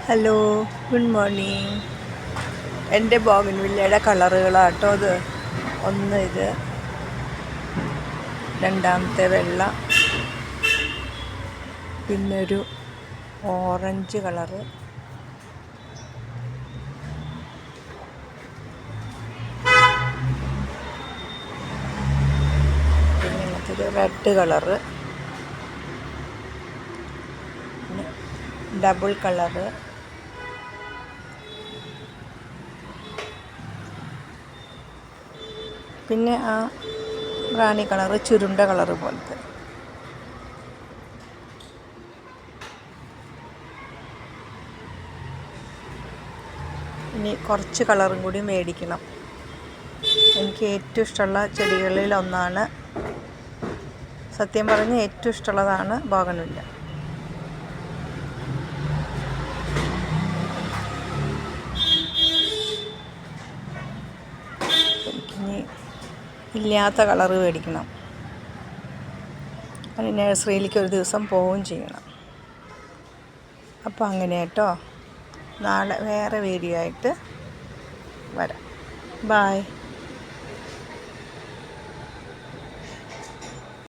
Hello, good morning. എൻ്റെ ബോഗൺവില്ലയുടെ കളറുകളാട്ടോ ഇത്. ഒന്ന് ഇത്, രണ്ടാമത്തെ വെള്ള, പിന്നൊരു ഓറഞ്ച് കളറ്, പിന്നെ ഇങ്ങനത്തൊരു റെഡ് കളറ്, പിന്നെ ഡബിൾ കളറ്, പിന്നെ ആ റാണി കളറ്, ചുരുണ്ട കളറ് പോലത്തെ. ഇനി കുറച്ച് കളറും കൂടി മേടിക്കണം. എനിക്ക് ഏറ്റവും ഇഷ്ടമുള്ള ചെടികളിൽ ഒന്നാണ്, സത്യം പറഞ്ഞ് ഏറ്റവും ഇഷ്ടമുള്ളതാണ് ബോഗൺവില്ല. എനിക്കിനി ഇല്ലാത്ത കളറ് മേടിക്കണം. അത് നഴ്സറിയിലേക്ക് ഒരു ദിവസം പോവുകയും ചെയ്യണം. അപ്പോൾ അങ്ങനെ കേട്ടോ. നാളെ വേറെ വീഡിയോ ആയിട്ട് വരാം. ബായ്.